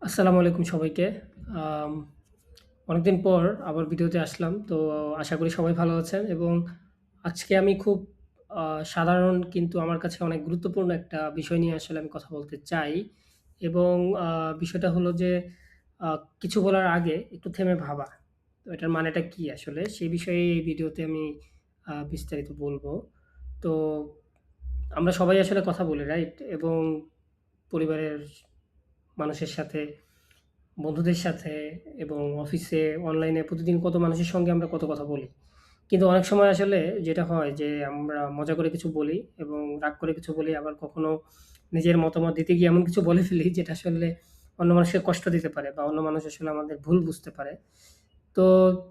আসসালামু আলাইকুম সবাইকে। আম অনেকদিন পর আবার ভিডিওতে আসলাম। তো আশা করি সবাই ভালো আছেন এবং আজকে আমি খুব আ সাধারণ কিন্তু আমার কাছে অনেক গুরুত্বপূর্ণ একটা বিষয় নিয়ে আসলে আমি কথা বলতে চাই এবং আ বিষয়টা হলো যে আ কিছু বলার আগে একটু থেমে ভাবা। তো এটার মানেটা কি আসলে? সেই বিষয়ে এই ভিডিওতে আমি বিস্তারিত বলব। তো আমরা সবাই আসলে কথা বলি, রাইট? এবং পরিবারের মানুষের সাথে, বন্ধুদের সাথে এবং অফিসে, অনলাইনে প্রতিদিন কত মানুষের সঙ্গে আমরা কত কথা বলি। কিন্তু অনেক সময় আসলে যেটা হয় যে আমরা মজা করে কিছু বলি এবং রাগ করে কিছু বলি, আবার কখনো নিজের মতামত দিতে গিয়ে এমন কিছু বলে ফেলি যেটা আসলে অন্য মানুষকে কষ্ট দিতে পারে বা অন্য মানুষ আসলে আমাদের ভুল বুঝতে পারে। তো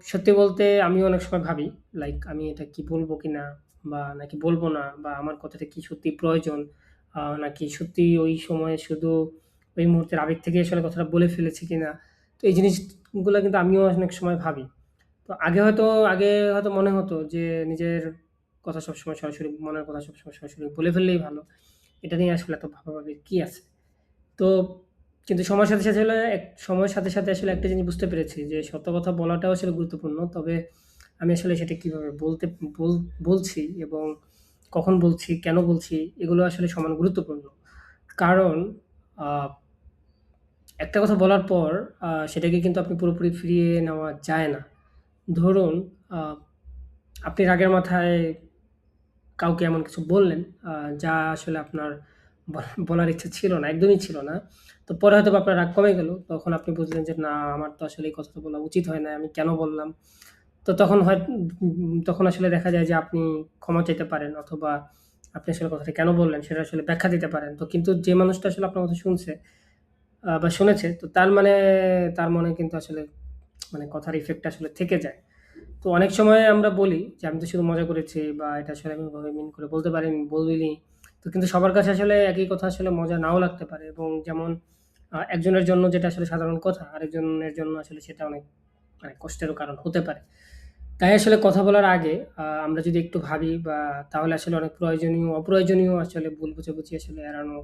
সত্যি বলতে আমিও অনেক সময় ভাবি লাইক আমি এটা কি বলবো কিনা বা নাকি বলবো না বা আমার কথাটা কি সত্যি প্রয়োজন নাকি সত্যি ওই সময়ে শুধু ওই মুহূর্তের আবেগ থেকে আসলে কথাটা বলে ফেলেছি কিনা। তো এই জিনিসগুলা কিন্তু আমিও অনেক সময় ভাবি। তো আগে হয়তো মনে হতো যে নিজের কথা সবসময় সরাসরি মনের কথা সবসময় সরাসরি বলে ফেললেই ভালো। এটা নিয়ে আসলে এত ভাবাভাবির কি আছে? তো কিন্তু সময়ের সাথে, সাথে আসলে একটা জিনিস বুঝতে পেরেছি যে সত্য কথা বলাটাও আসলে গুরুত্বপূর্ণ। তবে আমি আসলে সেটা কিভাবে বল বলছি এবং কখন বলছি, কেন বলছি এগুলো আসলে সমান গুরুত্বপূর্ণ। কারণ আ একটা কথা বলার পর সেটাকে কিন্তু আপনি পুরোপুরি ফিরিয়ে নেওয়া যায় না। ধরুন আ আপনি রাগের মাথায় কাউকে এমন কিছু বললেন, আ যা আসলে আপনার বলার ইচ্ছা ছিল না, একদমই ছিল না। তো পরে হয়তোবা আপনার রাগ কমে গেল। তখন আপনি বুঝলেন যে, "না, আমার তো আসলে এই কথাটা বলা উচিত হয় নাই। আমি কেন বললাম?" তো তখন আসলে দেখা যায় যে আপনি ক্ষমা চাইতে পারেন অথবা আপনি আসলে কথাটা কেন বললেন সেটা আসলে ব্যাখ্যা দিতে পারেন। তো কিন্তু যে মানুষটা আসলে আপনার কথা শুনছে বা শুনেছে তো তার মনে কিন্তু আসলে মানে কথার ইফেক্ট টা আসলে থেকে যায়। তো অনেক সময় আমরা বলি যে, "আমি তো শুধু মজা করেছি" বা "এটা আসলে আমি ওভাবে মিন করে বলতে পারিনি, বলিনি।" তো কিন্তু সবার কাছে আসলে একই কথা আসলে মজা নাও লাগতে পারে এবং যেমন একজনের জন্য যেটা আসলে সাধারণ কথা, আরেকজনের জন্য আসলে সেটা অনেক মানে কষ্টেরও কারণ হতে পারে। তাই আসলে কথা বলার আগে আমরা যদি একটু ভাবি বা তাহলে আসলে অনেক অপ্রয়োজনীয় আসলে ভুল বোঝাবুঝি আসলে এড়ানো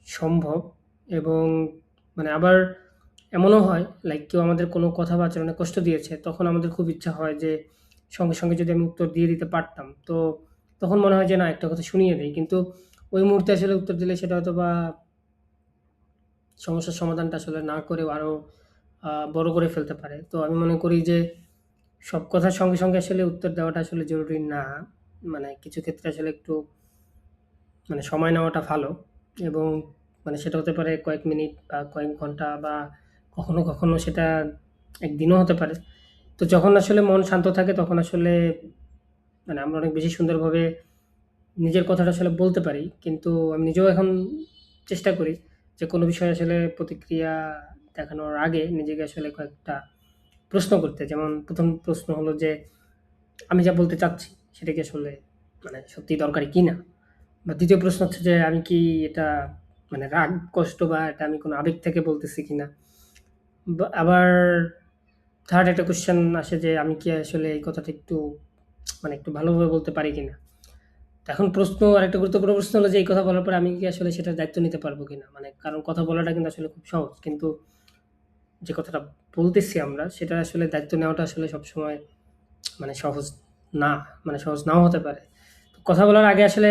সম্ভব এবং মানে আবার এমনও হয় লাইক কেউ আমাদের কোনো কথা বা আচরণে কষ্ট দিয়েছে, তখন আমাদের খুব ইচ্ছা হয় যে সঙ্গে যদি আমি উত্তর দিয়ে দিতে পারতাম। তো তখন মনে হয় যে না একটা কথা শুনিয়ে দেই। কিন্তু ওই মুহূর্তে আসলে উত্তর দিলে সেটা হয়তোবা সমস্যার সমাধানটা আসলে না করেও আরো বড় করে ফেলতে পারে। তো আমি মনে করি যে সব কথার সঙ্গে আসলে উত্তর দেওয়াটা আসলে জরুরি না। মানে কিছু ক্ষেত্রে আসলে একটু মানে সময় নেওয়াটা ভালো এবং মানে সেটা হতে পারে কয়েক মিনিট বা কয়েক ঘন্টা বা কখনো সেটা একদিনও হতে পারে। তো যখন আসলে মন শান্ত থাকে তখন আসলে মানে আমরা অনেক বেশি সুন্দরভাবে নিজের কথাটা আসলে বলতে পারি। কিন্তু আমি নিজেও এখন চেষ্টা করি যে কোনো বিষয়ে আসলে প্রতিক্রিয়া দেখানোর আগে নিজেকে আসলে কয়েকটা প্রশ্ন করতে। যেমন ১ম প্রশ্ন হলো যে আমি যা বলতে চাচ্ছি সেটা কি আসলে মানে সত্যিই দরকারি কিনা? বা ২য় প্রশ্ন হচ্ছে যে আমি কি এটা মানে রাগ, কষ্ট বা এটা আমি কোনো আবেগ থেকে বলতেছি কিনা? বা আবার 3rd একটা কোয়েশ্চেন আসে যে আমি কি আসলে এই কথাটা একটু মানে একটু ভালোভাবে বলতে পারি কিনা? তো এখন আরেকটা গুরুত্বপূর্ণ প্রশ্ন হলো যে এই কথা বলার পরে আমি কি আসলে সেটার দায়িত্ব নিতে পারবো কিনা? মানে কারণ কথা বলাটা কিন্তু আসলে খুব সহজ। কিন্তু যে কথাটা বলতেছি আমরা সেটার আসলে দায়িত্ব নেওয়াটা আসলে সবসময় মানে সহজ না। মানে সহজ নাও হতে পারে। তো কথা বলার আগে আসলে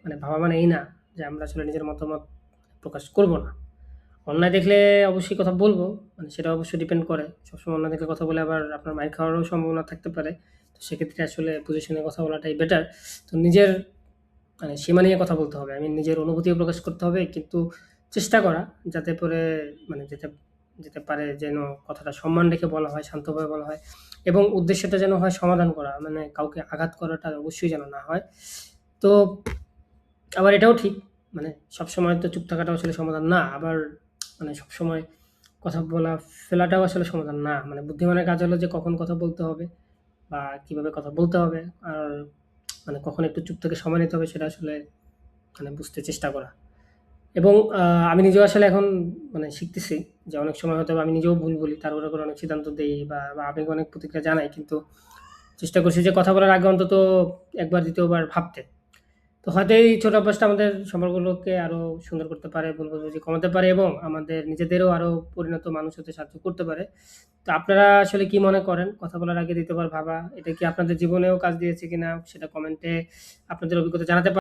মানে ভাবা মানে এই না যে আমরা আসলে নিজের মতামত প্রকাশ করব না। অন্যায় দেখলে অবশ্যই কথা বলব। মানে সেটা অবশ্যই ডিপেন্ড করে। সবসময় অন্যায় দেখলে কথা বলে আবার আপনার মাইর খাওয়ারও সম্ভাবনা থাকতে পারে। তো সেক্ষেত্রে আসলে বুঝে শুনে কথা বলাটাই বেটার। তো নিজের মানে সীমা নিয়ে কথা বলতে হবে। আমি নিজের অনুভূতিও প্রকাশ করতে হবে। কিন্তু চেষ্টা করা যাতে করে মানে যেতে যেতে পারে যেন কথাটা সম্মান রেখে বলা হয়, শান্তভাবে বলা হয় এবং উদ্দেশ্যটা যেন হয় সমাধান করা। মানে কাউকে আঘাত করাটা অবশ্যই যেন না হয়। তো আবার এটাও ঠিক মানে সবসময় তো চুপ থাকাটাও আসলে সমাধান না। আবার মানে সবসময় কথা বলা ফেলাটাও আসলে সমাধান না। মানে বুদ্ধিমানের কাজ হলো যে কখন কথা বলতে হবে বা কিভাবে কথা বলতে হবে। আর মানে কখন একটু চুপ থেকে সময় নিতে হবে সেটা আসলে মানে বুঝতে চেষ্টা করা। এবং আমি নিজেও আসলে এখন মানে শিখতেছি যে অনেক সময় হয়তোবা আমি নিজেও ভুল বলি। তাড়াহুড়া করে অনেক সিদ্ধান্ত দেই বা আবেগে অনেক প্রতিক্রিয়া জানাই। কিন্তু চেষ্টা করছি যে কথা বলার আগে অন্তত ১ বার ২য় বার ভাবতে। তো হয়তো এই ছোট অভ্যাসটা আমাদের সম্পর্কগুলোকে আরো সুন্দর করতে পারে, ভুল বোঝাবুঝি কমাতে পারে এবং আমাদের নিজেদেরও আরো পরিণত মানুষ হতে সাহায্য করতে পারে। তো আপনারা আসলে কি মনে করেন? কথা বলার আগে ২য় বার ভাবা, এটা কি আপনাদের জীবনেও কাজ দিয়েছে কিনা সেটা কমেন্টে আপনাদের অভিজ্ঞতা জানাতে